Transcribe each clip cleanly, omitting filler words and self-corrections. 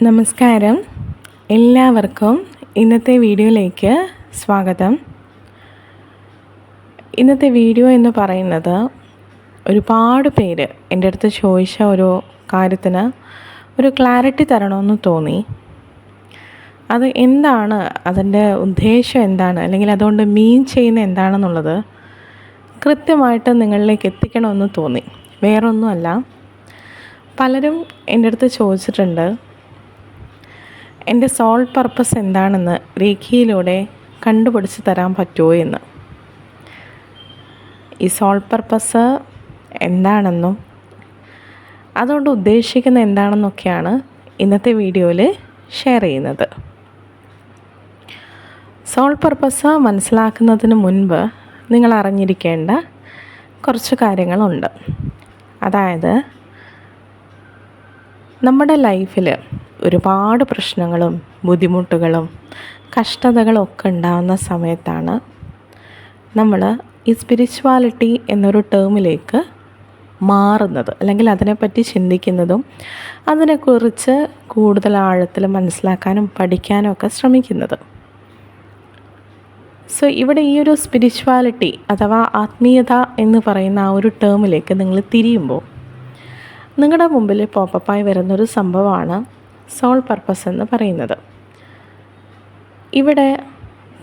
നമസ്കാരം. എല്ലാവർക്കും ഇന്നത്തെ വീഡിയോയിലേക്ക് സ്വാഗതം. ഇന്നത്തെ വീഡിയോ എന്ന് പറയുന്നത് ഒരുപാട് പേര് എൻ്റെ അടുത്ത് ചോദിച്ച ഒരു കാര്യത്തിന് ഒരു ക്ലാരിറ്റി തരണമെന്ന് തോന്നി. അത് എന്താണ്, അതിൻ്റെ ഉദ്ദേശം എന്താണ്, അല്ലെങ്കിൽ അതുകൊണ്ട് മീൻ ചെയ്യുന്ന എന്താണെന്നുള്ളത് കൃത്യമായിട്ട് നിങ്ങളിലേക്ക് എത്തിക്കണമെന്ന് തോന്നി. വേറൊന്നുമല്ല, പലരും എൻ്റെ അടുത്ത് ചോദിച്ചിട്ടുണ്ട് എൻ്റെ സോൾ പർപ്പസ് എന്താണെന്ന് റേഖിയിലൂടെ കണ്ടുപിടിച്ച് തരാൻ പറ്റുമോ എന്ന്. ഈ സോൾ പർപ്പസ് എന്താണെന്നും അതുകൊണ്ട് ഉദ്ദേശിക്കുന്ന എന്താണെന്നൊക്കെയാണ് ഇന്നത്തെ വീഡിയോയിൽ ഷെയർ ചെയ്യുന്നത്. സോൾ പർപ്പസ് മനസ്സിലാക്കുന്നതിന് മുൻപ് നിങ്ങൾ അറിഞ്ഞിരിക്കേണ്ട കുറച്ച് കാര്യങ്ങളുണ്ട്. അതായത്, നമ്മുടെ ലൈഫിൽ ഒരുപാട് പ്രശ്നങ്ങളും ബുദ്ധിമുട്ടുകളും കഷ്ടതകളും ഒക്കെ ഉണ്ടാകുന്ന സമയത്താണ് നമ്മൾ ഈ സ്പിരിച്വാലിറ്റി എന്നൊരു ടേമിലേക്ക് മാറുന്നത്, അല്ലെങ്കിൽ അതിനെപ്പറ്റി ചിന്തിക്കുന്നതും അതിനെക്കുറിച്ച് കൂടുതൽ ആഴത്തിൽ മനസ്സിലാക്കാനും പഠിക്കാനും ഒക്കെ ശ്രമിക്കുന്നത്. സോ ഇവിടെ ഈ ഒരു സ്പിരിച്വാലിറ്റി അഥവാ ആത്മീയത എന്ന് പറയുന്ന ആ ഒരു ടേമിലേക്ക് നിങ്ങൾ തിരിയുമ്പോൾ നിങ്ങളുടെ മുമ്പിൽ പോപ്പപ്പായി വരുന്നൊരു സംഭവമാണ് സോൾ പർപ്പസ് എന്ന് പറയുന്നത്. ഇവിടെ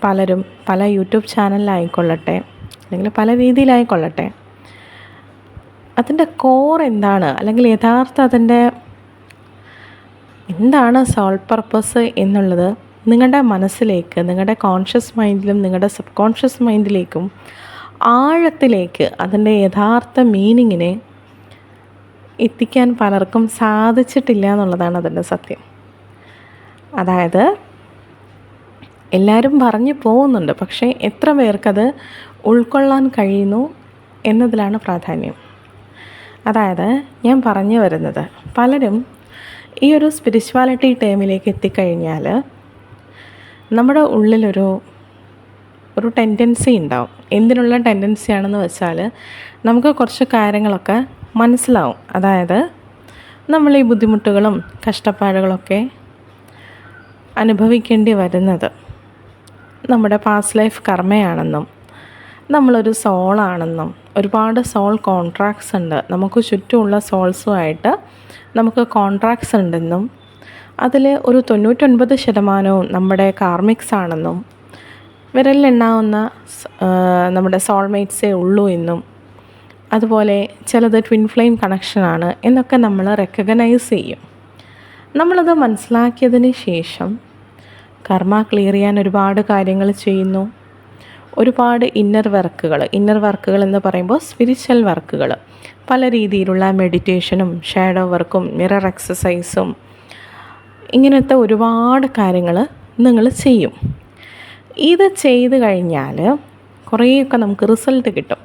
പലരും പല യൂട്യൂബ് ചാനലിലായിക്കൊള്ളട്ടെ, അല്ലെങ്കിൽ പല രീതിയിലായിക്കൊള്ളട്ടെ, അതിൻ്റെ കോർ എന്താണ്, അല്ലെങ്കിൽ യഥാർത്ഥ അതിൻ്റെ എന്താണ് സോൾ പർപ്പസ് എന്നുള്ളത് നിങ്ങളുടെ മനസ്സിലേക്ക്, നിങ്ങളുടെ കോൺഷ്യസ് മൈൻഡിലും നിങ്ങളുടെ സബ് കോൺഷ്യസ് മൈൻഡിലേക്കും ആഴത്തിലേക്ക് അതിൻ്റെ യഥാർത്ഥ മീനിങ്ങിനെ എത്തിക്കാൻ പലർക്കും സാധിച്ചിട്ടില്ല എന്നുള്ളതാണ് അതിൻ്റെ സത്യം. അതായത്, എല്ലാവരും പറഞ്ഞു പോകുന്നുണ്ട്, പക്ഷേ എത്ര പേർക്കത് ഉൾക്കൊള്ളാൻ കഴിയുന്നു എന്നതിലാണ് പ്രാധാന്യം. അതായത്, ഞാൻ പറഞ്ഞു വരുന്നത്, പലരും ഈ ഒരു സ്പിരിച്വാലിറ്റി ടൈമിലേക്ക് എത്തിക്കഴിഞ്ഞാൽ നമ്മുടെ ഉള്ളിലൊരു ടെൻഡൻസി ഉണ്ടാവും. എന്തിനുള്ള ടെൻഡൻസി ആണെന്ന് വെച്ചാൽ, നമുക്ക് കുറച്ച് കാര്യങ്ങളൊക്കെ മനസ്സിലാവും. അതായത്, നമ്മൾ ഈ ബുദ്ധിമുട്ടുകളും കഷ്ടപ്പാടുകളൊക്കെ അനുഭവിക്കേണ്ടി വരുന്നത് നമ്മുടെ പാസ്റ്റ് ലൈഫ് കർമ്മയാണെന്നും നമ്മളൊരു സോളാണെന്നും ഒരുപാട് സോൾ കോൺട്രാക്ട്സ് ഉണ്ട്, നമുക്ക് ചുറ്റുമുള്ള സോൾസുമായിട്ട് നമുക്ക് കോൺട്രാക്ട്സ് ഉണ്ടെന്നും അതിൽ ഒരു 99% നമ്മുടെ കാർമിക്സ് ആണെന്നും വിരലിലെണ്ണാവുന്ന നമ്മുടെ സോൾമേറ്റ്സേ ഉള്ളൂ എന്നും അതുപോലെ ചിലത് ട്വിൻ ഫ്ലെയിം കണക്ഷനാണ് എന്നൊക്കെ നമ്മൾ റെക്കഗ്നൈസ് ചെയ്യും. നമ്മളത് മനസ്സിലാക്കിയതിന് ശേഷം കർമ്മ ക്ലിയർ ചെയ്യാൻ ഒരുപാട് കാര്യങ്ങൾ ചെയ്യുന്നു. ഒരുപാട് ഇന്നർ വർക്കുകൾ എന്ന് പറയുമ്പോൾ സ്പിരിച്വൽ വർക്കുകൾ, പല രീതിയിലുള്ള മെഡിറ്റേഷനും ഷാഡോ വർക്കും മിറർ എക്സസൈസും ഇങ്ങനത്തെ ഒരുപാട് കാര്യങ്ങൾ നിങ്ങൾ ചെയ്യും. ഇത് ചെയ്ത് കഴിഞ്ഞാൽ കുറേയൊക്കെ നമുക്ക് റിസൾട്ട് കിട്ടും.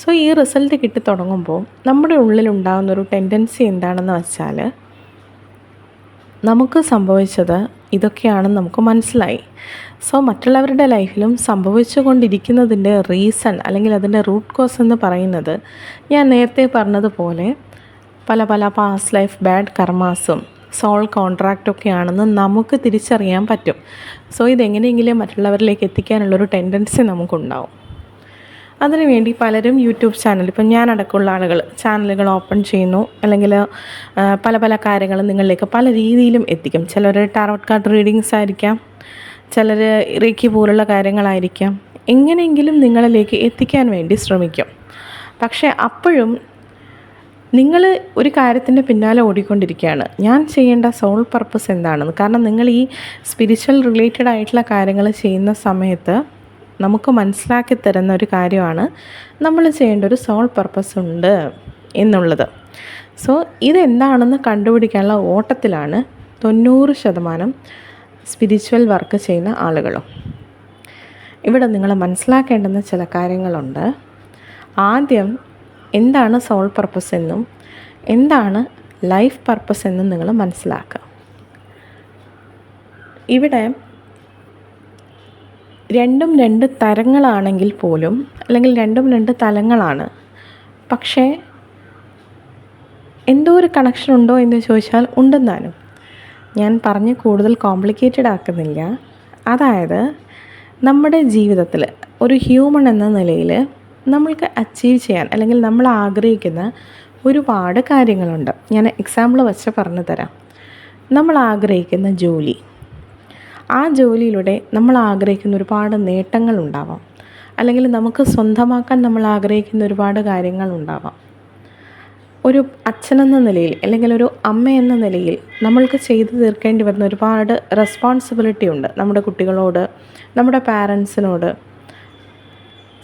സോ ഈ റിസൾട്ട് കിട്ടി തുടങ്ങുമ്പോൾ നമ്മുടെ ഉള്ളിലുണ്ടാകുന്നൊരു ടെൻഡൻസി എന്താണെന്ന് വെച്ചാൽ, നമുക്ക് സംഭവിച്ചത് ഇതൊക്കെയാണെന്ന് നമുക്ക് മനസ്സിലായി. സോ മറ്റുള്ളവരുടെ ലൈഫിലും സംഭവിച്ചു കൊണ്ടിരിക്കുന്നതിൻ്റെ റീസൺ, അല്ലെങ്കിൽ അതിൻ്റെ റൂട്ട് കോസ് എന്ന് പറയുന്നത് ഞാൻ നേരത്തെ പറഞ്ഞതുപോലെ പല പല പാസ്റ്റ് ലൈഫ് ബാഡ് കർമാസും സോൾ കോൺട്രാക്റ്റൊക്കെയാണെന്ന് നമുക്ക് തിരിച്ചറിയാൻ പറ്റും. സോ ഇതെങ്ങനെയെങ്കിലും മറ്റുള്ളവരിലേക്ക് എത്തിക്കാനുള്ളൊരു ടെൻഡൻസി നമുക്കുണ്ടാവും. അതിനുവേണ്ടി പലരും യൂട്യൂബ് ചാനൽ, ഇപ്പം ഞാനടക്കമുള്ള ആളുകൾ ചാനലുകൾ ഓപ്പൺ ചെയ്യുന്നു, അല്ലെങ്കിൽ പല പല കാര്യങ്ങൾ നിങ്ങളിലേക്ക് പല രീതിയിലും എത്തിക്കും. ചിലർ ടാരോട്ട് കാർഡ് റീഡിങ്സ് ആയിരിക്കാം, ചിലർ റേഖി പോലുള്ള കാര്യങ്ങളായിരിക്കാം. എങ്ങനെയെങ്കിലും നിങ്ങളിലേക്ക് എത്തിക്കാൻ വേണ്ടി ശ്രമിക്കും. പക്ഷേ അപ്പോഴും നിങ്ങൾ ഒരു കാര്യത്തിൻ്റെ പിന്നാലെ ഓടിക്കൊണ്ടിരിക്കുകയാണ്, ഞാൻ ചെയ്യേണ്ട സോൾ പർപ്പസ് എന്താണെന്ന്. കാരണം നിങ്ങൾ ഈ സ്പിരിച്വൽ റിലേറ്റഡ് ആയിട്ടുള്ള കാര്യങ്ങൾ ചെയ്യുന്ന സമയത്ത് നമുക്ക് മനസ്സിലാക്കി തരുന്ന ഒരു കാര്യമാണ് നമ്മൾ ചെയ്യേണ്ട ഒരു സോൾ പർപ്പസ് ഉണ്ട് എന്നുള്ളത്. സോ ഇതെന്താണെന്ന് കണ്ടുപിടിക്കാനുള്ള ഓട്ടത്തിലാണ് 90% സ്പിരിച്വൽ വർക്ക് ചെയ്യുന്ന ആളുകളും. ഇവിടെ നിങ്ങൾ മനസ്സിലാക്കേണ്ടുന്ന ചില കാര്യങ്ങളുണ്ട്. ആദ്യം എന്താണ് സോൾ പർപ്പസ് എന്നും എന്താണ് ലൈഫ് പർപ്പസ് എന്നും നിങ്ങൾ മനസ്സിലാക്കുക. ഇവിടെ രണ്ടും രണ്ട് തരങ്ങളാണെങ്കിൽ പോലും, അല്ലെങ്കിൽ രണ്ടും രണ്ട് തലങ്ങളാണ്, പക്ഷേ എന്തോ ഒരു കണക്ഷൻ ഉണ്ടോ എന്ന് ചോദിച്ചാൽ ഉണ്ടെന്നാലും. ഞാൻ പറഞ്ഞ് കൂടുതൽ കോംപ്ലിക്കേറ്റഡ് ആക്കുന്നില്ല. അതായത് നമ്മുടെ ജീവിതത്തിൽ ഒരു ഹ്യൂമൺ എന്ന നിലയിൽ നമ്മൾക്ക് അച്ചീവ് ചെയ്യാൻ അല്ലെങ്കിൽ നമ്മൾ ആഗ്രഹിക്കുന്ന ഒരുപാട് കാര്യങ്ങളുണ്ട്. ഞാൻ എക്സാമ്പിൾ വെച്ച് പറഞ്ഞു തരാം. നമ്മൾ ആഗ്രഹിക്കുന്ന ജോലി, ആ ജോലിയിലൂടെ നമ്മൾ ആഗ്രഹിക്കുന്ന ഒരുപാട് നേട്ടങ്ങളുണ്ടാവാം, അല്ലെങ്കിൽ നമുക്ക് സ്വന്തമാക്കാൻ നമ്മൾ ആഗ്രഹിക്കുന്ന ഒരുപാട് കാര്യങ്ങളുണ്ടാവാം. ഒരു അച്ഛനെന്ന നിലയിൽ അല്ലെങ്കിൽ ഒരു അമ്മ എന്ന നിലയിൽ നമ്മൾക്ക് ചെയ്തു തീർക്കേണ്ടി വരുന്ന ഒരുപാട് റെസ്പോൺസിബിലിറ്റി ഉണ്ട് നമ്മുടെ കുട്ടികളോട്, നമ്മുടെ പാരൻസിനോട്.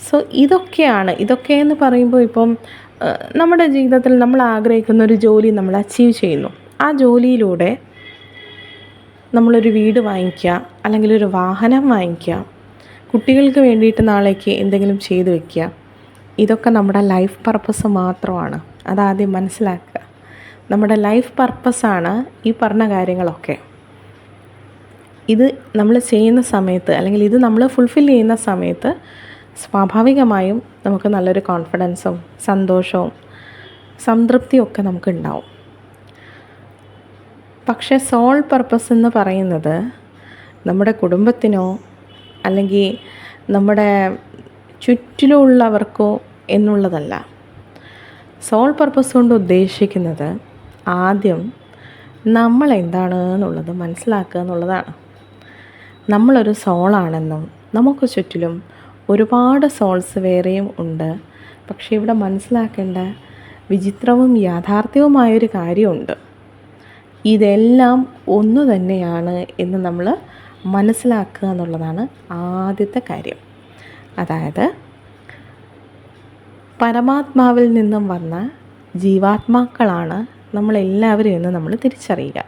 സോ ഇതൊക്കെയെന്ന് പറയുമ്പോൾ ഇപ്പം നമ്മുടെ ജീവിതത്തിൽ നമ്മൾ ആഗ്രഹിക്കുന്ന ഒരു ജോലി നമ്മൾ അച്ചീവ് ചെയ്യുന്നു. ആ ജോലിയിലൂടെ നമ്മളൊരു വീട് വാങ്ങിക്കുക, അല്ലെങ്കിൽ ഒരു വാഹനം വാങ്ങിക്കുക, കുട്ടികൾക്ക് വേണ്ടിയിട്ട് നാളേക്ക് എന്തെങ്കിലും ചെയ്തു വയ്ക്കുക. ഇതൊക്കെ നമ്മുടെ ലൈഫ് പർപ്പസ് മാത്രമാണ്. അതാദ്യം മനസ്സിലാക്കുക. നമ്മുടെ ലൈഫ് പർപ്പസാണ് ഈ പറഞ്ഞ കാര്യങ്ങളൊക്കെ. ഇത് നമ്മൾ ചെയ്യുന്ന സമയത്ത്, അല്ലെങ്കിൽ ഇത് നമ്മൾ ഫുൾഫിൽ ചെയ്യുന്ന സമയത്ത് സ്വാഭാവികമായും നമുക്ക് നല്ലൊരു കോൺഫിഡൻസും സന്തോഷവും സംതൃപ്തിയും ഒക്കെ നമുക്ക് ഉണ്ടാവും. പക്ഷേ സോൾ പർപ്പസ് എന്ന് പറയുന്നത് നമ്മുടെ കുടുംബത്തിനോ അല്ലെങ്കിൽ നമ്മുടെ ചുറ്റിലുള്ളവർക്കോ എന്നുള്ളതല്ല. സോൾ പർപ്പസ് കൊണ്ട് ഉദ്ദേശിക്കുന്നത് ആദ്യം നമ്മൾ എന്താണ് എന്നുള്ളത് മനസ്സിലാക്കുക എന്നുള്ളതാണ്. നമ്മളൊരു സോളാണെന്നും നമുക്ക് ചുറ്റിലും ഒരുപാട് സോൾസ് വേറെയും ഉണ്ട്. പക്ഷേ ഇവിടെ മനസ്സിലാക്കേണ്ട വിചിത്രവും യാഥാർത്ഥ്യവുമായൊരു കാര്യമുണ്ട്. ഇതെല്ലാം ഒന്നു തന്നെയാണ് എന്ന് നമ്മൾ മനസ്സിലാക്കുക എന്നുള്ളതാണ് ആദ്യത്തെ കാര്യം. അതായത് പരമാത്മാവിൽ നിന്നും വന്ന ജീവാത്മാക്കളാണ് നമ്മളെല്ലാവരും എന്ന് നമ്മൾ തിരിച്ചറിയുക.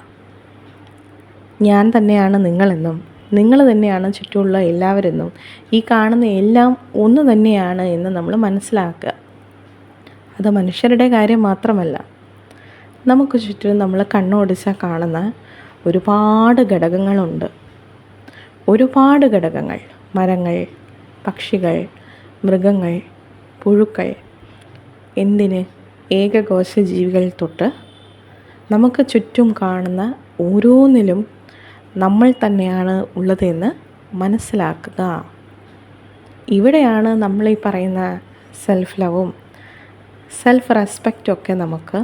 ഞാൻ തന്നെയാണ് നിങ്ങളെന്നും നിങ്ങൾ തന്നെയാണ് ചുറ്റുമുള്ള എല്ലാവരെന്നും ഈ കാണുന്ന എല്ലാം ഒന്ന് തന്നെയാണ് എന്ന് നമ്മൾ മനസ്സിലാക്കുക. അത് മനുഷ്യരുടെ കാര്യം മാത്രമല്ല, നമുക്ക് ചുറ്റും നമ്മൾ കണ്ണോടിച്ചാൽ കാണുന്ന ഒരുപാട് ഘടകങ്ങളുണ്ട്. ഒരുപാട് ഘടകങ്ങൾ. മരങ്ങൾ, പക്ഷികൾ, മൃഗങ്ങൾ, പുഴുക്കൾ, എന്തിന് ഏകകോശ ജീവികൾ തൊട്ട് നമുക്ക് ചുറ്റും കാണുന്ന ഓരോന്നിലും നമ്മൾ തന്നെയാണ് ഉള്ളതെന്ന് മനസ്സിലാക്കുക. ഇവിടെയാണ് നമ്മളീ പറയുന്ന സെൽഫ് ലവും സെൽഫ് റെസ്പെക്റ്റും ഒക്കെ നമുക്ക്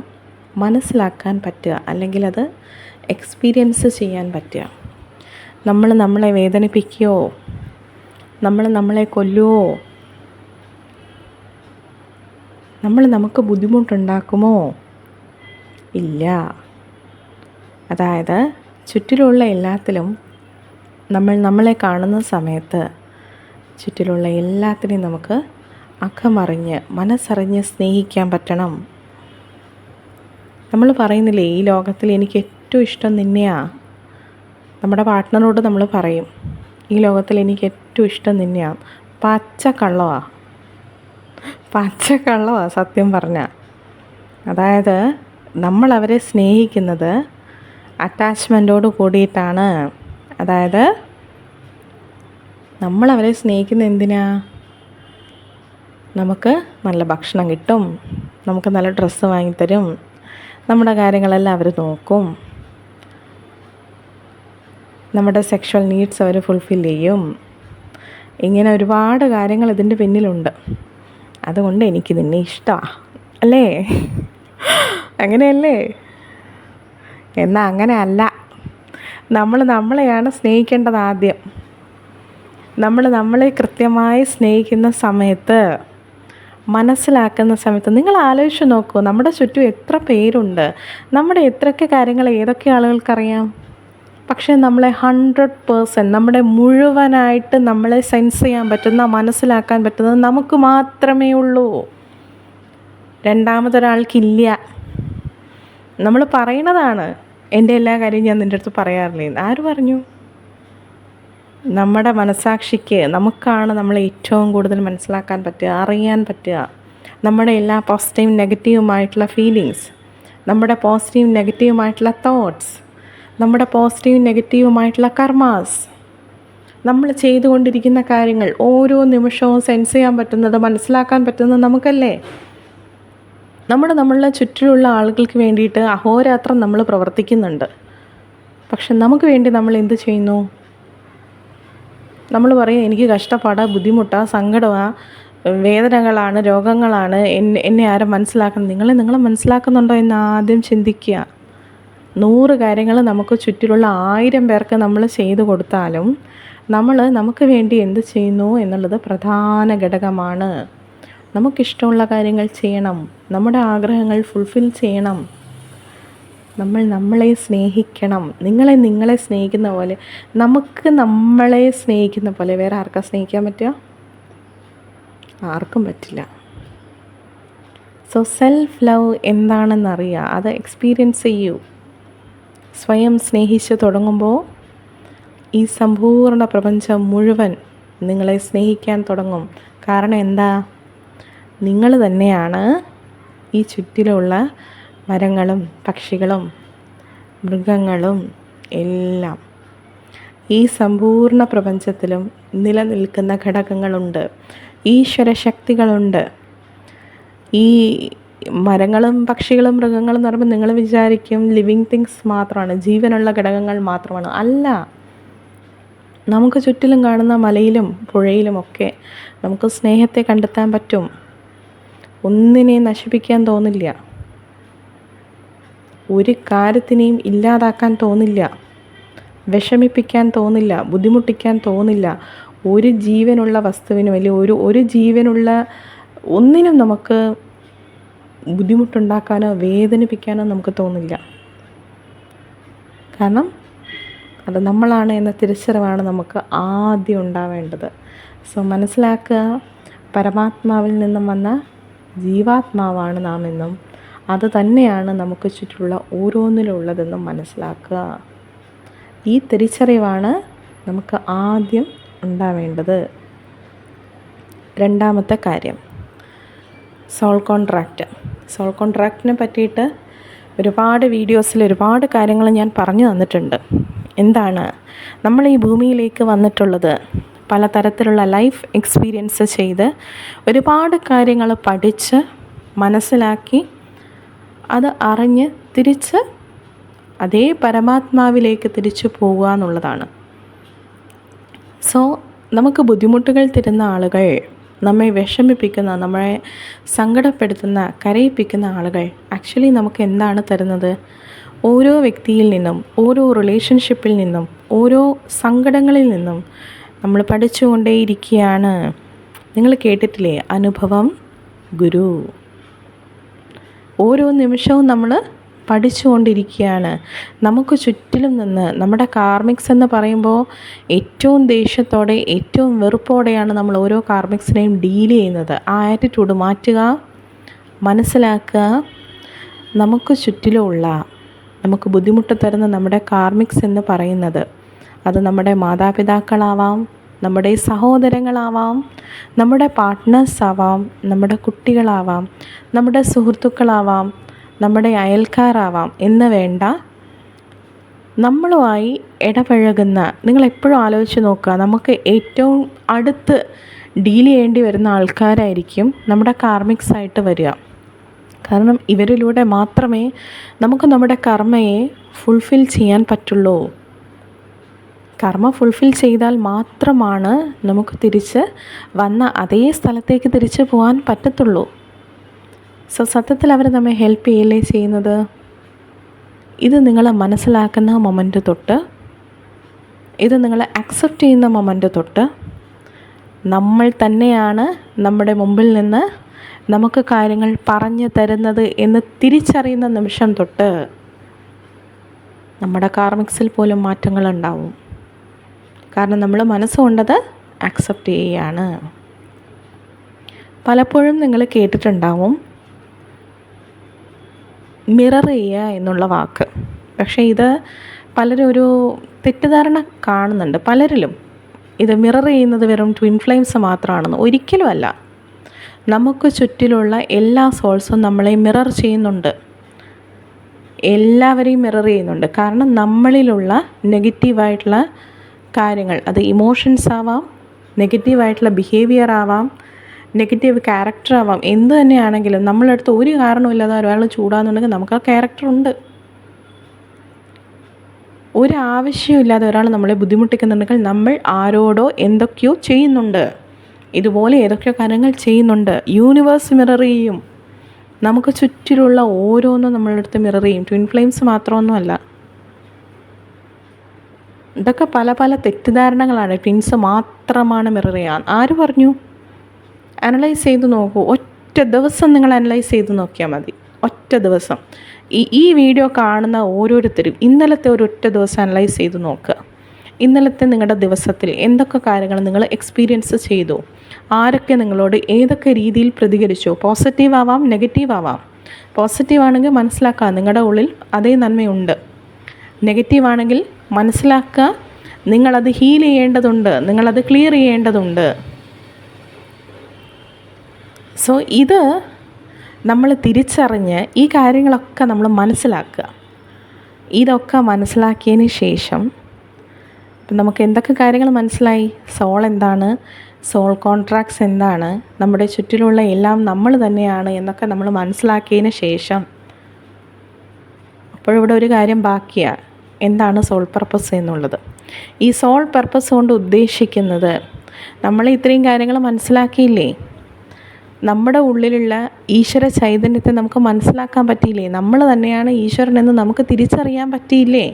മനസ്സിലാക്കാൻ പറ്റുക, അല്ലെങ്കിൽ അത് എക്സ്പീരിയൻസ് ചെയ്യാൻ പറ്റുക. നമ്മൾ നമ്മളെ വേദനിപ്പിക്കുകയോ നമ്മൾ നമ്മളെ കൊല്ലുവോ, നമ്മൾ നമുക്ക് ബുദ്ധിമുട്ടുണ്ടാക്കുമോ? ഇല്ല. അതായത് ചുറ്റിലുള്ള എല്ലാത്തിലും നമ്മൾ നമ്മളെ കാണുന്ന സമയത്ത് ചുറ്റിലുള്ള എല്ലാത്തിനെയും നമുക്ക് അകമറിഞ്ഞ് മനസ്സറിഞ്ഞ് സ്നേഹിക്കാൻ പറ്റണം. നമ്മൾ പറയുന്നില്ലേ, ഈ ലോകത്തിൽ എനിക്ക് ഏറ്റവും ഇഷ്ടം നിന്നെയാ. നമ്മുടെ പാർട്ട്ണറോട് നമ്മൾ പറയും, ഈ ലോകത്തിൽ എനിക്ക് ഏറ്റവും ഇഷ്ടം നിന്നെയാ. പച്ചക്കള്ളവാ സത്യം പറഞ്ഞാൽ. അതായത് നമ്മൾ അവരെ സ്നേഹിക്കുന്നത് അറ്റാച്ച്മെൻറ്റോട് കൂടിയിട്ടാണ്. അതായത് നമ്മളവരെ സ്നേഹിക്കുന്നത് എന്തിനാ? നമുക്ക് നല്ല ഭക്ഷണം കിട്ടും, നമുക്ക് നല്ല ഡ്രസ്സ് വാങ്ങിത്തരും, നമ്മുടെ കാര്യങ്ങളെല്ലാം അവർ നോക്കും, നമ്മുടെ സെക്ഷൽ നീഡ്സ് അവർ ഫുൾഫിൽ ചെയ്യും. ഇങ്ങനെ ഒരുപാട് കാര്യങ്ങൾ ഇതിൻ്റെ പിന്നിലുണ്ട്. അതുകൊണ്ട് എനിക്ക് നിന്നെ ഇഷ്ടമാണ് അല്ലേ? അങ്ങനെയല്ലേ? എന്നാൽ അങ്ങനെ അല്ല. നമ്മൾ നമ്മളെയാണ് സ്നേഹിക്കേണ്ടത് ആദ്യം. നമ്മൾ നമ്മളെ കൃത്യമായി സ്നേഹിക്കുന്ന സമയത്ത്, മനസ്സിലാക്കുന്ന സമയത്ത്, നിങ്ങൾ ആലോചിച്ച് നോക്കൂ, നമ്മുടെ ചുറ്റും എത്ര പേരുണ്ട്, നമ്മുടെ എത്രയൊക്കെ കാര്യങ്ങൾ ഏതൊക്കെ ആളുകൾക്കറിയാം. പക്ഷേ നമ്മളെ 100% നമ്മുടെ മുഴുവനായിട്ട് നമ്മളെ സെൻസ് ചെയ്യാൻ പറ്റുന്ന, മനസ്സിലാക്കാൻ പറ്റുന്നത് നമുക്ക് മാത്രമേ ഉള്ളൂ. രണ്ടാമതൊരാൾക്കില്ല. നമ്മൾ പറയണതാണ്, എൻ്റെ എല്ലാ കാര്യവും ഞാൻ നിൻ്റെ അടുത്ത് പറയാറില്ലേ. ആര് പറഞ്ഞു? നമ്മുടെ മനസാക്ഷിക്ക് നമുക്കാണ് നമ്മളെ ഏറ്റവും കൂടുതൽ മനസ്സിലാക്കാൻ പറ്റുക, അറിയാൻ പറ്റുക. നമ്മുടെ എല്ലാ പോസിറ്റീവും നെഗറ്റീവുമായിട്ടുള്ള ഫീലിങ്സ്, നമ്മുടെ പോസിറ്റീവും നെഗറ്റീവുമായിട്ടുള്ള തോട്ട്സ്, നമ്മുടെ പോസിറ്റീവും നെഗറ്റീവുമായിട്ടുള്ള കർമാസ്, നമ്മൾ ചെയ്തുകൊണ്ടിരിക്കുന്ന കാര്യങ്ങൾ ഓരോ നിമിഷവും സെൻസ് ചെയ്യാൻ പറ്റുന്നത്, മനസ്സിലാക്കാൻ പറ്റുന്നത് നമുക്കല്ലേ? നമ്മളുടെ ചുറ്റിലുള്ള ആളുകൾക്ക് വേണ്ടിയിട്ട് അഹോരാത്രം നമ്മൾ പ്രവർത്തിക്കുന്നുണ്ട്. പക്ഷെ നമുക്ക് വേണ്ടി നമ്മൾ എന്ത് ചെയ്യുന്നു? നമ്മൾ പറയും എനിക്ക് കഷ്ടപ്പാടാണ്, ബുദ്ധിമുട്ടാണ്, സങ്കടമാണ്, വേദനകളാണ്, രോഗങ്ങളാണ്, എന്നെ ആരും മനസ്സിലാക്കണം. നിങ്ങളെ മനസ്സിലാക്കുന്നുണ്ടോ എന്ന് ആദ്യം ചിന്തിക്കുക. 100 കാര്യങ്ങൾ നമുക്ക് ചുറ്റിലുള്ള 1000 പേർക്ക് നമ്മൾ ചെയ്തു കൊടുത്താലും നമുക്ക് വേണ്ടി എന്ത് ചെയ്യുന്നു എന്നുള്ളത് പ്രധാന ഘടകമാണ്. നമുക്കിഷ്ടമുള്ള കാര്യങ്ങൾ ചെയ്യണം, നമ്മുടെ ആഗ്രഹങ്ങൾ ഫുൾഫിൽ ചെയ്യണം, നമ്മളെ സ്നേഹിക്കണം. നിങ്ങളെ സ്നേഹിക്കുന്ന പോലെ നമുക്ക് നമ്മളെ സ്നേഹിക്കുന്ന പോലെ വേറെ ആർക്കാ സ്നേഹിക്കാൻ പറ്റുക? ആർക്കും പറ്റില്ല. സോ സെൽഫ് ലവ് എന്താണെന്നറിയുക, അത് എക്സ്പീരിയൻസ് ചെയ്യൂ. സ്വയം സ്നേഹിച്ച് തുടങ്ങുമ്പോൾ ഈ സമ്പൂർണ്ണ പ്രപഞ്ചം മുഴുവൻ നിങ്ങളെ സ്നേഹിക്കാൻ തുടങ്ങും. കാരണം എന്താ? നിങ്ങൾ തന്നെയാണ് ഈ ചുറ്റിലുള്ള മരങ്ങളും പക്ഷികളും മൃഗങ്ങളും എല്ലാം. ഈ സമ്പൂർണ്ണ പ്രപഞ്ചത്തിലും നിലനിൽക്കുന്ന ഘടകങ്ങളുണ്ട്, ഈശ്വര ശക്തികളുണ്ട്. ഈ മരങ്ങളും പക്ഷികളും മൃഗങ്ങളും എന്ന് പറയുമ്പോൾ നിങ്ങൾ വിചാരിക്കും ലിവിങ് തിങ്സ് മാത്രമാണ്, ജീവനുള്ള ഘടകങ്ങൾ മാത്രമാണ്. അല്ല, നമുക്ക് ചുറ്റിലും കാണുന്ന മലയിലും പുഴയിലുമൊക്കെ നമുക്ക് സ്നേഹത്തെ കണ്ടെത്താൻ പറ്റും. ഒന്നിനെയും നശിപ്പിക്കാൻ തോന്നില്ല, ഒരു കാര്യത്തിനെയും ഇല്ലാതാക്കാൻ തോന്നില്ല, വിഷമിപ്പിക്കാൻ തോന്നില്ല, ബുദ്ധിമുട്ടിക്കാൻ തോന്നില്ല. ഒരു ജീവനുള്ള വസ്തുവിനും അല്ലെങ്കിൽ ഒരു ജീവനുള്ള ഒന്നിനും നമുക്ക് ബുദ്ധിമുട്ടുണ്ടാക്കാനോ വേദനിപ്പിക്കാനോ നമുക്ക് തോന്നില്ല. കാരണം അത് നമ്മളാണ് എന്ന തിരിച്ചറിവാണ് നമുക്ക് ആദ്യം ഉണ്ടാവേണ്ടത്. സോ മനസ്സിലാക്കുക, പരമാത്മാവിൽ നിന്നും വന്ന ജീവാത്മാവാണ് നാം എന്നും അത് തന്നെയാണ് നമുക്ക് ചുറ്റുള്ള ഓരോന്നിലുള്ളതെന്നും മനസ്സിലാക്കുക. ഈ തിരിച്ചറിവാണ് നമുക്ക് ആദ്യം ഉണ്ടാവേണ്ടത്. രണ്ടാമത്തെ കാര്യം, സോൾ കോൺട്രാക്റ്റിനെ പറ്റിയിട്ട് ഒരുപാട് വീഡിയോസിൽ ഒരുപാട് കാര്യങ്ങൾ ഞാൻ പറഞ്ഞു തന്നിട്ടുണ്ട്. എന്താണ് നമ്മൾ ഈ ഭൂമിയിലേക്ക് വന്നിട്ടുള്ളത്? പലതരത്തിലുള്ള ലൈഫ് എക്സ്പീരിയൻസ് ചെയ്ത് ഒരുപാട് കാര്യങ്ങൾ പഠിച്ച് മനസ്സിലാക്കി അത് അറിഞ്ഞ് തിരിച്ച് അതേ പരമാത്മാവിലേക്ക് തിരിച്ചു പോവുക എന്നുള്ളതാണ്. സോ നമുക്ക് ബുദ്ധിമുട്ടുകൾ തരുന്ന ആളുകൾ, നമ്മെ വിഷമിപ്പിക്കുന്ന, നമ്മളെ സങ്കടപ്പെടുത്തുന്ന, കരയിപ്പിക്കുന്ന ആളുകൾ ആക്ച്വലി നമുക്ക് എന്താണ് തരുന്നത്? ഓരോ വ്യക്തിയിൽ നിന്നും, ഓരോ റിലേഷൻഷിപ്പിൽ നിന്നും, ഓരോ സങ്കടങ്ങളിൽ നിന്നും നമ്മൾ പഠിച്ചുകൊണ്ടേയിരിക്കുകയാണ്. നിങ്ങൾ കേട്ടിട്ടില്ലേ, അനുഭവം ഗുരു. ഓരോ നിമിഷവും നമ്മൾ പഠിച്ചുകൊണ്ടിരിക്കുകയാണ്. നമുക്ക് ചുറ്റിലും നിന്ന് നമ്മുടെ കാർമിക്സ് എന്ന് പറയുമ്പോൾ ഏറ്റവും ദേഷ്യത്തോടെ, ഏറ്റവും വെറുപ്പോടെയാണ് നമ്മൾ ഓരോ കാർമിക്സിനെയും ഡീൽ ചെയ്യുന്നത്. ആ ആറ്റിറ്റ്യൂഡ് മാറ്റുക, മനസ്സിലാക്കുക. നമുക്ക് ചുറ്റിലുമുള്ള, നമുക്ക് ബുദ്ധിമുട്ട് തരുന്ന നമ്മുടെ കാർമിക്സ് എന്ന് പറയുന്നത് അത് നമ്മുടെ മാതാപിതാക്കളാവാം, നമ്മുടെ സഹോദരങ്ങളാവാം, നമ്മുടെ പാർട്ട്നേഴ്സ് ആവാം, നമ്മുടെ കുട്ടികളാവാം, നമ്മുടെ സുഹൃത്തുക്കളാവാം, നമ്മുടെ അയൽക്കാരാവാം എന്ന് വേണ്ട, നമ്മളുമായി ഇടപഴകുന്ന, നിങ്ങളെപ്പോഴും ആലോചിച്ച് നോക്കുക, നമുക്ക് ഏറ്റവും അടുത്ത് ഡീൽ ചെയ്യേണ്ടി വരുന്ന ആൾക്കാരായിരിക്കും നമ്മുടെ കാർമിക്സ് ആയിട്ട് വരിക. കാരണം ഇവരിലൂടെ മാത്രമേ നമുക്ക് നമ്മുടെ കർമ്മയെ ഫുൾഫിൽ ചെയ്യാൻ പറ്റുള്ളൂ. കർമ്മ ഫുൾഫിൽ ചെയ്താൽ മാത്രമാണ് നമുക്ക് തിരിച്ച് വന്ന അതേ സ്ഥലത്തേക്ക് തിരിച്ചു പോകാൻ പറ്റത്തുള്ളൂ. സോ സത്യത്തിൽ അവർ നമ്മെ ഹെൽപ്പ് ചെയ്യല്ലേ ചെയ്യുന്നത്? ഇത് നിങ്ങൾ മനസ്സിലാക്കുന്ന മൊമെൻ്റ് തൊട്ട്, ഇത് നിങ്ങൾ അക്സെപ്റ്റ് ചെയ്യുന്ന മൊമെൻ്റ് തൊട്ട്, നമ്മൾ തന്നെയാണ് നമ്മുടെ മുമ്പിൽ നിന്ന് നമുക്ക് കാര്യങ്ങൾ പറഞ്ഞു തരുന്നത് എന്ന് തിരിച്ചറിയുന്ന നിമിഷം തൊട്ട് നമ്മുടെ കാർമിക്സിൽ പോലും മാറ്റങ്ങളുണ്ടാവും. കാരണം നമ്മൾ മനസ്സുകൊണ്ടത് അക്സെപ്റ്റ് ചെയ്യുകയാണ്. പലപ്പോഴും നിങ്ങൾ കേട്ടിട്ടുണ്ടാവും മിറർ ചെയ്യുക എന്നുള്ള വാക്ക്. പക്ഷേ ഇത് പലരും ഒരു തെറ്റിദ്ധാരണ കാണുന്നുണ്ട് പലരിലും. ഇത് മിറർ ചെയ്യുന്നത് വെറും ട്വിൻ ഫ്ലെയിംസ് മാത്രമാണെന്ന്. ഒരിക്കലും അല്ല. നമുക്ക് ചുറ്റിലുള്ള എല്ലാ സോൾസും നമ്മളെ മിറർ ചെയ്യുന്നുണ്ട്. എല്ലാവരെയും മിറർ ചെയ്യുന്നുണ്ട്. കാരണം നമ്മളിലുള്ള നെഗറ്റീവായിട്ടുള്ള കാര്യങ്ങൾ, അത് ഇമോഷൻസ് ആവാം, നെഗറ്റീവായിട്ടുള്ള ബിഹേവിയർ ആവാം, നെഗറ്റീവ് ക്യാരക്ടർ ആവാം, എന്ത് തന്നെയാണെങ്കിലും നമ്മളടുത്ത് ഒരു കാരണമില്ലാതെ ഒരാൾ ചൂടാന്നുണ്ടെങ്കിൽ നമുക്ക് ആ ക്യാരക്ടർ ഉണ്ട്. ഒരാവശ്യമില്ലാതെ ഒരാൾ നമ്മളെ ബുദ്ധിമുട്ടിക്കുന്നുണ്ടെങ്കിൽ നമ്മൾ ആരോടോ എന്തൊക്കെയോ ചെയ്യുന്നുണ്ട്. ഇതുപോലെ ഏതൊക്കെയോ കാര്യങ്ങൾ ചെയ്യുന്നുണ്ട്. യൂണിവേഴ്സ് മിറർ ചെയ്യും. നമുക്ക് ചുറ്റിലുള്ള ഓരോന്നും നമ്മളുടെ അടുത്ത് മിറർ ചെയ്യും. ട്വിൻ ഫ്ലെയിംസ് മാത്രമൊന്നുമല്ല. ഇതൊക്കെ പല പല തെറ്റിദ്ധാരണകളാണ്. ട്വിൻസ് മാത്രമാണ് മിറർ ചെയ്യാൻ. ആര് പറഞ്ഞു? അനലൈസ് ചെയ്ത് നോക്കൂ. ഒറ്റ ദിവസം നിങ്ങൾ അനലൈസ് ചെയ്ത് നോക്കിയാൽ മതി. ഒറ്റ ദിവസം ഈ വീഡിയോ കാണുന്ന ഓരോരുത്തരും ഇന്നലത്തെ ഒരൊറ്റ ദിവസം അനലൈസ് ചെയ്ത് നോക്കുക. ഇന്നലത്തെ നിങ്ങളുടെ ദിവസത്തിൽ എന്തൊക്കെ കാര്യങ്ങൾ നിങ്ങൾ എക്സ്പീരിയൻസ് ചെയ്തു, ആരൊക്കെ നിങ്ങളോട് ഏതൊക്കെ രീതിയിൽ പ്രതികരിച്ചു. പോസിറ്റീവ് ആവാം, നെഗറ്റീവ് ആവാം. പോസിറ്റീവ് ആണെങ്കിൽ മനസ്സിലാക്കുക നിങ്ങളുടെ ഉള്ളിൽ അതേ നന്മയുണ്ട്. നെഗറ്റീവ് ആണെങ്കിൽ മനസ്സിലാക്കുക നിങ്ങളത് ഹീൽ ചെയ്യേണ്ടതുണ്ട്, നിങ്ങളത് ക്ലിയർ ചെയ്യേണ്ടതുണ്ട്. സോ ഇത് നമ്മൾ തിരിച്ചറിഞ്ഞ് ഈ കാര്യങ്ങളൊക്കെ നമ്മൾ മനസ്സിലാക്കുക. ഇതൊക്കെ മനസ്സിലാക്കിയതിന് ശേഷം നമുക്ക് എന്തൊക്കെ കാര്യങ്ങൾ മനസ്സിലായി? സോൾ എന്താണ്, സോൾ കോൺട്രാക്ട്സ് എന്താണ്, നമ്മുടെ ചുറ്റിലുള്ള എല്ലാം നമ്മൾ തന്നെയാണ് എന്നൊക്കെ നമ്മൾ മനസ്സിലാക്കിയതിന് ശേഷം അപ്പോഴിവിടെ ഒരു കാര്യം ബാക്കിയാണ്. എന്താണ് സോൾ പർപ്പസ് എന്നുള്ളത്? ഈ സോൾ പർപ്പസ് കൊണ്ട് ഉദ്ദേശിക്കുന്നത്, നമ്മൾ ഇത്രയും കാര്യങ്ങൾ മനസ്സിലാക്കിയില്ലേ, നമ്മുടെ ഉള്ളിലുള്ള ഈശ്വര ചൈതന്യത്തെ നമുക്ക് മനസ്സിലാക്കാൻ പറ്റിയില്ലേ, നമ്മൾ തന്നെയാണ് ഈശ്വരനെന്ന് നമുക്ക് തിരിച്ചറിയാൻ പറ്റിയില്ലേ,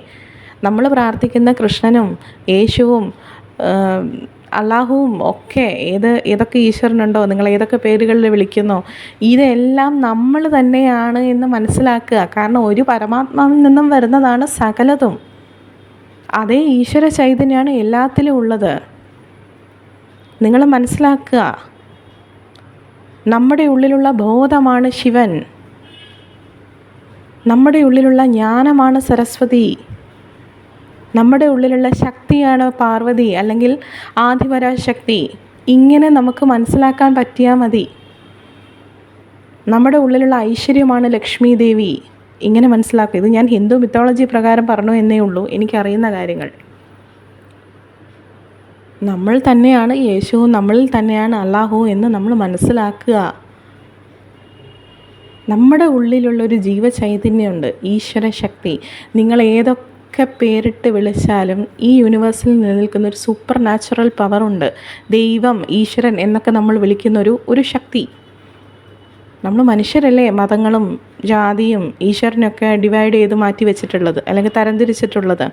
നമ്മൾ പ്രാർത്ഥിക്കുന്ന കൃഷ്ണനും യേശുവും അള്ളാഹുവും ഒക്കെ ഏതൊക്കെ ഈശ്വരനുണ്ടോ, നിങ്ങൾ ഏതൊക്കെ പേരുകളിൽ വിളിക്കുന്നോ, ഇതെല്ലാം നമ്മൾ തന്നെയാണ് എന്ന് മനസ്സിലാക്കുക. കാരണം ഒരു പരമാത്മാവിൽ നിന്നും വരുന്നതാണ് സകലതും. അതേ ഈശ്വര ചൈതന്യമാണ് എല്ലാത്തിലും ഉള്ളത്. നിങ്ങൾ മനസ്സിലാക്കുക, നമ്മുടെ ഉള്ളിലുള്ള ബോധമാണ് ശിവൻ, നമ്മുടെ ഉള്ളിലുള്ള ജ്ഞാനമാണ് സരസ്വതി, നമ്മുടെ ഉള്ളിലുള്ള ശക്തിയാണ് പാർവതി അല്ലെങ്കിൽ ആദിപരാശക്തി. ഇങ്ങനെ നമുക്ക് മനസ്സിലാക്കാൻ പറ്റിയാൽ മതി. നമ്മുടെ ഉള്ളിലുള്ള ഐശ്വര്യമാണ് ലക്ഷ്മി ദേവി. ഇങ്ങനെ മനസ്സിലാക്കുക. ഇത് ഞാൻ ഹിന്ദു മിത്തോളജി പ്രകാരം പറഞ്ഞു എന്നേ ഉള്ളൂ, എനിക്കറിയുന്ന കാര്യങ്ങൾ. നമ്മൾ തന്നെയാണ് യേശുവും നമ്മളിൽ തന്നെയാണ് അള്ളാഹുവും എന്ന് നമ്മൾ മനസ്സിലാക്കുക. നമ്മുടെ ഉള്ളിലുള്ളൊരു ജീവചൈതന്യമുണ്ട്, ഈശ്വര ശക്തി. നിങ്ങൾ ഏതൊക്കെ പേരിട്ട് വിളിച്ചാലും ഈ യൂണിവേഴ്സിൽ നിലനിൽക്കുന്ന ഒരു സൂപ്പർ നാച്ചുറൽ പവറുണ്ട്. ദൈവം, ഈശ്വരൻ എന്നൊക്കെ നമ്മൾ വിളിക്കുന്ന ഒരു ശക്തി. നമ്മൾ മനുഷ്യരല്ലേ മതങ്ങളും ജാതിയും ഈശ്വരനൊക്കെ ഡിവൈഡ് ചെയ്ത് മാറ്റി വെച്ചിട്ടുള്ളത് അല്ലെങ്കിൽ തരംതിരിച്ചിട്ടുള്ളത്.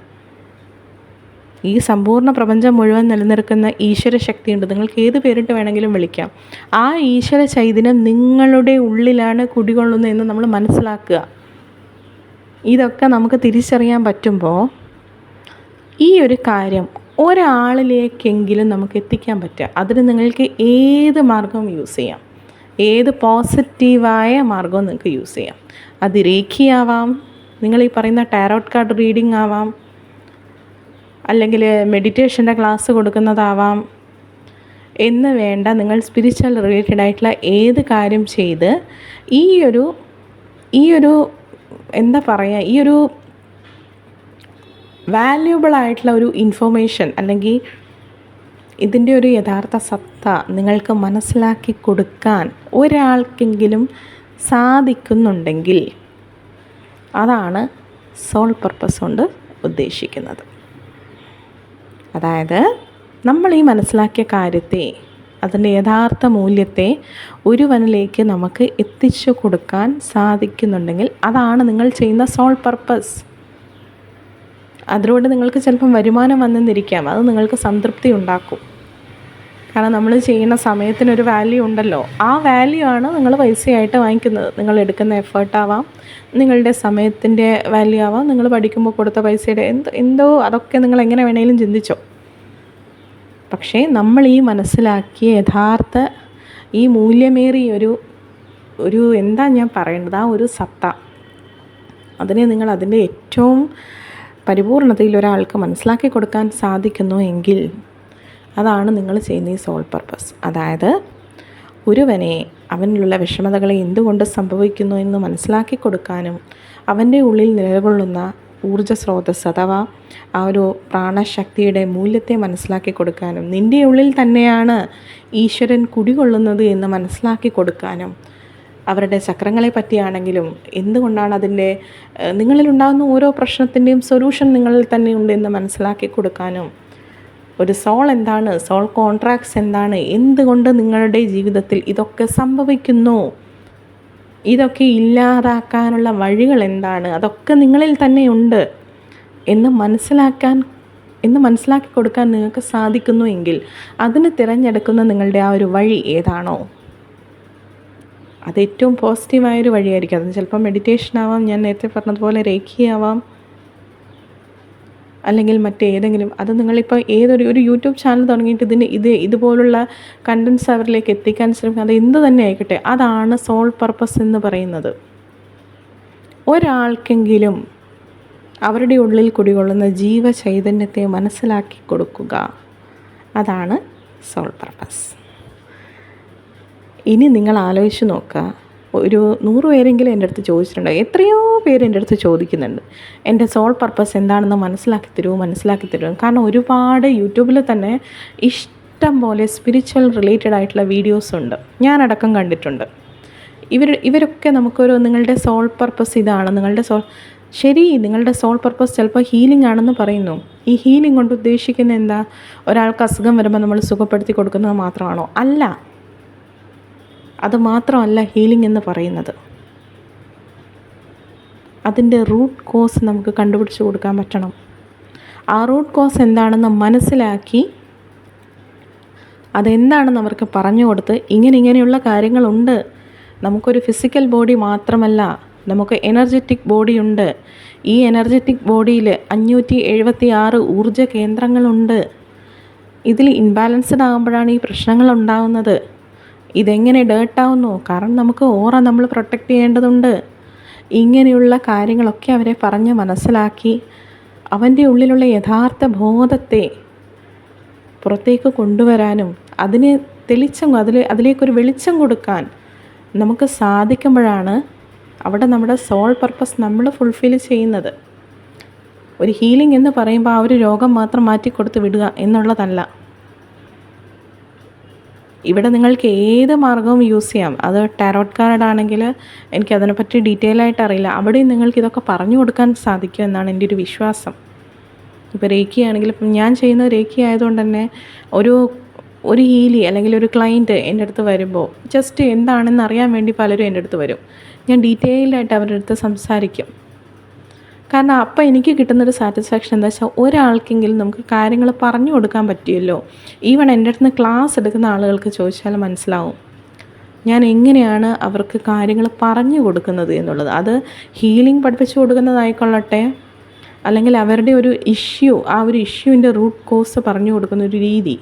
ഈ സമ്പൂർണ്ണ പ്രപഞ്ചം മുഴുവൻ നിലനിൽക്കുന്ന ഈശ്വര ശക്തിയുണ്ട്. നിങ്ങൾക്ക് ഏത് പേരിട്ട് വേണമെങ്കിലും വിളിക്കാം. ആ ഈശ്വര ചൈതന്യം നിങ്ങളുടെ ഉള്ളിലാണ് കുടികൊള്ളുന്നതെന്ന് നമ്മൾ മനസ്സിലാക്കുക. ഇതൊക്കെ നമുക്ക് തിരിച്ചറിയാൻ പറ്റുമ്പോൾ ഈ ഒരു കാര്യം ഒരാളിലേക്കെങ്കിലും നമുക്ക് എത്തിക്കാൻ പറ്റുക. അതിന് നിങ്ങൾക്ക് ഏത് മാർഗവും യൂസ് ചെയ്യാം, ഏത് പോസിറ്റീവായ മാർഗവും നിങ്ങൾക്ക് യൂസ് ചെയ്യാം. അത് രേഖിയാവാം, നിങ്ങൾ ഈ പറയുന്ന ടാരോട്ട് കാർഡ് റീഡിംഗ് ആവാം, അല്ലെങ്കിൽ മെഡിറ്റേഷൻ്റെ ക്ലാസ് കൊടുക്കുന്നതാവാം, എന്ന് വേണ്ട നിങ്ങൾ സ്പിരിച്വൽ റിലേറ്റഡ് ആയിട്ടുള്ള ഏത് കാര്യം ചെയ്ത് ഈ ഒരു എന്താ പറയുക, ഈ ഒരു വാല്യുബിൾ ആയിട്ടുള്ള ഒരു ഇൻഫർമേഷൻ അല്ലെങ്കിൽ ഇതിൻ്റെ ഒരു യഥാർത്ഥ സത്ത നിങ്ങൾക്ക് മനസ്സിലാക്കി കൊടുക്കാൻ ഒരാൾക്കെങ്കിലും സാധിക്കുന്നുണ്ടെങ്കിൽ അതാണ് സോൾ പർപ്പസ് കൊണ്ട് ഉദ്ദേശിക്കുന്നത്. അതായത് നമ്മൾ ഈ മനസ്സിലാക്കിയ കാര്യത്തെ, അതിൻ്റെ യഥാർത്ഥ മൂല്യത്തെ ഒരുവനിലേക്ക് നമുക്ക് എത്തിച്ചു കൊടുക്കാൻ സാധിക്കുന്നുണ്ടെങ്കിൽ അതാണ് നിങ്ങൾ ചെയ്യുന്ന സോൾ പർപ്പസ്. അതിലൂടെ നിങ്ങൾക്ക് ചിലപ്പം വരുമാനം വന്നെന്നിരിക്കാം, അത് നിങ്ങൾക്ക് സംതൃപ്തി ഉണ്ടാക്കും. കാരണം നമ്മൾ ചെയ്യുന്ന സമയത്തിനൊരു വാല്യൂ ഉണ്ടല്ലോ, ആ വാല്യൂ ആണ് നിങ്ങൾ പൈസയായിട്ട് വാങ്ങിക്കുന്നത്. നിങ്ങൾ എടുക്കുന്ന എഫേർട്ടാവാം, നിങ്ങളുടെ സമയത്തിൻ്റെ വാല്യൂ ആവാം, നിങ്ങൾ പഠിക്കുമ്പോൾ കൊടുത്ത പൈസയുടെ എന്തോ അതൊക്കെ നിങ്ങൾ എങ്ങനെ വേണമെങ്കിലും ചിന്തിച്ചോ. പക്ഷേ നമ്മൾ ഈ മനസ്സിലാക്കിയ യഥാർത്ഥ ഈ മൂല്യമേറിയ ഒരു എന്താ ഞാൻ പറയേണ്ടത്, ആ ഒരു സത്ത, അതിനെ നിങ്ങൾ അതിൻ്റെ ഏറ്റവും പരിപൂർണതയിൽ ഒരാൾക്ക് മനസ്സിലാക്കി കൊടുക്കാൻ സാധിക്കുന്നു എങ്കിൽ അതാണ് നിങ്ങൾ ചെയ്യുന്ന ഈ സോൾ പർപ്പസ്. അതായത് ഒരുവനെ അവനിലുള്ള വിഷമതകളെ എന്തുകൊണ്ട് സംഭവിക്കുന്നു എന്ന് മനസ്സിലാക്കി കൊടുക്കാനും അവൻ്റെ ഉള്ളിൽ നിലകൊള്ളുന്ന ഊർജ്ജ സ്രോതസ് അഥവാ ആ ഒരു പ്രാണശക്തിയുടെ മൂല്യത്തെ മനസ്സിലാക്കി കൊടുക്കാനും നിൻ്റെ ഉള്ളിൽ തന്നെയാണ് ഈശ്വരൻ കുടികൊള്ളുന്നത് എന്ന് മനസ്സിലാക്കി കൊടുക്കാനും അവരുടെ ചക്രങ്ങളെ പറ്റിയാണെങ്കിലും എന്തുകൊണ്ടാണ് നിങ്ങളിലുണ്ടാകുന്ന ഓരോ പ്രശ്നത്തിൻ്റെയും സൊല്യൂഷൻ നിങ്ങളിൽ തന്നെ ഉണ്ട് എന്ന് മനസ്സിലാക്കി കൊടുക്കാനും, ഒരു സോൾ എന്താണ്, സോൾ കോൺട്രാക്ട്സ് എന്താണ്, എന്തുകൊണ്ട് നിങ്ങളുടെ ജീവിതത്തിൽ ഇതൊക്കെ സംഭവിക്കുന്നു, ഇതൊക്കെ ഇല്ലാതാക്കാനുള്ള വഴികൾ എന്താണ്, അതൊക്കെ നിങ്ങളിൽ തന്നെ ഉണ്ട് എന്ന് മനസ്സിലാക്കി കൊടുക്കാൻ നിങ്ങൾക്ക് സാധിക്കുന്നു എങ്കിൽ അതിന് തിരഞ്ഞെടുക്കുന്ന നിങ്ങളുടെ ആ ഒരു വഴി ഏതാണോ അത് ഏറ്റവും പോസിറ്റീവായൊരു വഴിയായിരിക്കും. അത് ചിലപ്പോൾ മെഡിറ്റേഷൻ ആവാം, ഞാൻ നേരത്തെ പറഞ്ഞതുപോലെ റേക്കി ആവാം, അല്ലെങ്കിൽ മറ്റേതെങ്കിലും. അത് നിങ്ങളിപ്പോൾ ഒരു യൂട്യൂബ് ചാനൽ തുടങ്ങിയിട്ട് ഇതുപോലുള്ള കണ്ടൻസ് അവരിലേക്ക് എത്തിക്കാൻ ശ്രമിക്കുക, അത് എന്ത് തന്നെ ആയിക്കോട്ടെ, അതാണ് സോൾ പർപ്പസ് എന്ന് പറയുന്നത്. ഒരാൾക്കെങ്കിലും അവരുടെ ഉള്ളിൽ കുടികൊള്ളുന്ന ജീവചൈതന്യത്തെ മനസ്സിലാക്കി കൊടുക്കുക, അതാണ് സോൾ പർപ്പസ്. ഇനി നിങ്ങൾ ആലോചിച്ച് നോക്കുക, ഒരു 100 പേരെങ്കിലും എൻ്റെ അടുത്ത് ചോദിച്ചിട്ടുണ്ട്, എത്രയോ പേര് എൻ്റെ അടുത്ത് ചോദിക്കുന്നുണ്ട് എൻ്റെ സോൾ പർപ്പസ് എന്താണെന്ന് മനസ്സിലാക്കി തരുമോ. കാരണം ഒരുപാട് യൂട്യൂബിൽ തന്നെ ഇഷ്ടം പോലെ സ്പിരിച്വൽ റിലേറ്റഡ് ആയിട്ടുള്ള വീഡിയോസ് ഉണ്ട്, ഞാനടക്കം കണ്ടിട്ടുണ്ട്. ഇവരൊക്കെ നിങ്ങളുടെ സോൾ പർപ്പസ് ഇതാണ്, നിങ്ങളുടെ സോൾ പർപ്പസ് ചിലപ്പോൾ ഹീലിംഗ് ആണെന്ന് പറയുന്നു. ഈ ഹീലിംഗ് കൊണ്ട് ഉദ്ദേശിക്കുന്നത് എന്താ? ഒരാൾക്ക് അസുഖം വരുമ്പോൾ നമ്മൾ സുഖപ്പെടുത്തി കൊടുക്കുന്നത് മാത്രമാണോ? അല്ല, അത് മാത്രമല്ല ഹീലിംഗ് എന്ന് പറയുന്നത്. അതിൻ്റെ റൂട്ട് കോസ് നമുക്ക് കണ്ടുപിടിച്ച് കൊടുക്കാൻ പറ്റണം. ആ റൂട്ട് കോസ് എന്താണെന്ന് മനസ്സിലാക്കി അതെന്താണെന്ന് അവർക്ക് പറഞ്ഞു കൊടുത്ത്, ഇങ്ങനെയുള്ള കാര്യങ്ങളുണ്ട്, നമുക്കൊരു ഫിസിക്കൽ ബോഡി മാത്രമല്ല, നമുക്ക് എനർജറ്റിക് ബോഡിയുണ്ട്. ഈ എനർജറ്റിക് ബോഡിയിൽ 576 ഊർജ കേന്ദ്രങ്ങളുണ്ട്. ഇതിൽ ഇൻബാലൻസ്ഡ് ആകുമ്പോഴാണ് ഈ പ്രശ്നങ്ങൾ ഉണ്ടാകുന്നത്. ഇതെങ്ങനെ ഡേർട്ടാവുന്നു? കാരണം നമുക്ക് ഓറ നമ്മൾ പ്രൊട്ടക്റ്റ് ചെയ്യേണ്ടതുണ്ട്. ഇങ്ങനെയുള്ള കാര്യങ്ങളൊക്കെ അവരെ പറഞ്ഞ് മനസ്സിലാക്കി അവൻ്റെ ഉള്ളിലുള്ള യഥാർത്ഥ ബോധത്തെ പുറത്തേക്ക് കൊണ്ടുവരാനും അതിലേക്കൊരു വെളിച്ചം കൊടുക്കാൻ നമുക്ക് സാധിക്കുമ്പോഴാണ് അവിടെ നമ്മുടെ സോൾ പർപ്പസ് നമ്മൾ ഫുൾഫിൽ ചെയ്യുന്നത്. ഒരു ഹീലിംഗ് എന്ന് പറയുമ്പോൾ ആ ഒരു രോഗം മാത്രം മാറ്റിക്കൊടുത്ത് വിടുക എന്നുള്ളതല്ല. ഇവിടെ നിങ്ങൾക്ക് ഏത് മാർഗവും യൂസ് ചെയ്യാം. അത് ടാരോട്ട് കാർഡ് ആണെങ്കിൽ എനിക്കതിനെപ്പറ്റി ഡീറ്റെയിൽ ആയിട്ട് അറിയില്ല, അവിടെയും നിങ്ങൾക്ക് ഇതൊക്കെ പറഞ്ഞു കൊടുക്കാൻ സാധിക്കും എന്നാണ് എൻ്റെ ഒരു വിശ്വാസം. ഇപ്പോൾ റേക്കി ആണെങ്കിൽ, ഇപ്പം ഞാൻ ചെയ്യുന്നത് റേക്കി ആയതുകൊണ്ട് തന്നെ ഒരു ഹീലി അല്ലെങ്കിൽ ഒരു ക്ലയൻറ്റ് എൻ്റെ അടുത്ത് വരുമ്പോൾ ജസ്റ്റ് എന്താണെന്ന് അറിയാൻ വേണ്ടി പലരും എൻ്റെ അടുത്ത് വരും. ഞാൻ ഡീറ്റെയിൽഡായിട്ട് അവരുടെ അടുത്ത് സംസാരിക്കും. കാരണം അപ്പം എനിക്ക് കിട്ടുന്നൊരു സാറ്റിസ്ഫാക്ഷൻ എന്താ വെച്ചാൽ ഒരാൾക്കെങ്കിലും നമുക്ക് കാര്യങ്ങൾ പറഞ്ഞു കൊടുക്കാൻ പറ്റിയല്ലോ. ഈവൺ എൻ്റെ അടുത്ത് നിന്ന് ക്ലാസ് എടുക്കുന്ന ആളുകൾക്ക് ചോദിച്ചാൽ മനസ്സിലാവും ഞാൻ എങ്ങനെയാണ് അവർക്ക് കാര്യങ്ങൾ പറഞ്ഞു കൊടുക്കുന്നത് എന്നുള്ളത്. അത് ഹീലിംഗ് പഠിപ്പിച്ചു കൊടുക്കുന്നതായിക്കൊള്ളട്ടെ, അല്ലെങ്കിൽ അവരുടെ ഒരു ആ ഒരു ഇഷ്യൂവിൻ്റെ റൂട്ട് കോസ് പറഞ്ഞു കൊടുക്കുന്ന ഒരു രീതി,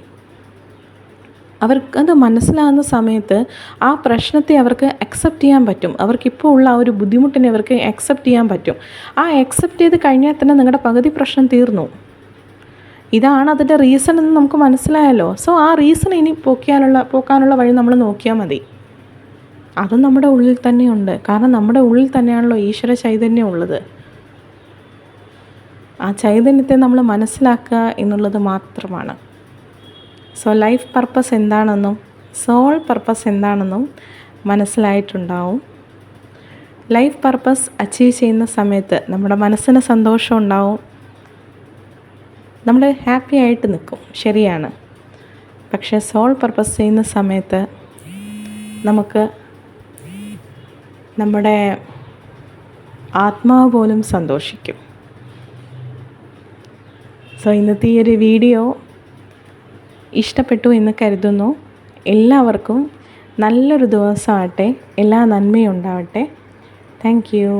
അവർക്കത് മനസ്സിലാകുന്ന സമയത്ത് ആ പ്രശ്നത്തെ അവർക്ക് അക്സെപ്റ്റ് ചെയ്യാൻ പറ്റും. അവർക്കിപ്പോൾ ഉള്ള ആ ഒരു ബുദ്ധിമുട്ടിനെ അവർക്ക് അക്സെപ്റ്റ് ചെയ്യാൻ പറ്റും. ആ അക്സെപ്റ്റ് ചെയ്ത് കഴിഞ്ഞാൽ തന്നെ നിങ്ങളുടെ പകുതി പ്രശ്നം തീർന്നു. ഇതാണ് അതിൻ്റെ റീസൺ എന്ന് നമുക്ക് മനസ്സിലായല്ലോ. സോ ആ റീസൺ ഇനി പോക്കാനുള്ള വഴി നമ്മൾ നോക്കിയാൽ മതി. അതും നമ്മുടെ ഉള്ളിൽ തന്നെയുണ്ട്. കാരണം നമ്മുടെ ഉള്ളിൽ തന്നെയാണല്ലോ ഈശ്വര ചൈതന്യം ഉള്ളത്. ആ ചൈതന്യത്തെ നമ്മൾ മനസ്സിലാക്കുക എന്നുള്ളത് മാത്രമാണ്. സോ ലൈഫ് പർപ്പസ് എന്താണെന്നും സോൾ പർപ്പസ് എന്താണെന്നും മനസ്സിലായിട്ടുണ്ടാവും. ലൈഫ് പർപ്പസ് അച്ചീവ് ചെയ്യുന്ന സമയത്ത് നമ്മുടെ മനസ്സിന് സന്തോഷം ഉണ്ടാവും, നമ്മൾ ഹാപ്പി ആയിട്ട് നിൽക്കും, ശരിയാണ്. പക്ഷേ സോൾ പർപ്പസ് ചെയ്യുന്ന സമയത്ത് നമുക്ക് നമ്മുടെ ആത്മാവ് പോലും സന്തോഷിക്കും. സോ ഇന്നത്തെ ഈ ഒരു വീഡിയോ ഇഷ്ടപ്പെട്ടു എന്ന് കരുതുന്നു. എല്ലാവർക്കും നല്ലൊരു ദിവസമാകട്ടെ, എല്ലാ നന്മയും ഉണ്ടാവട്ടെ. Thank you.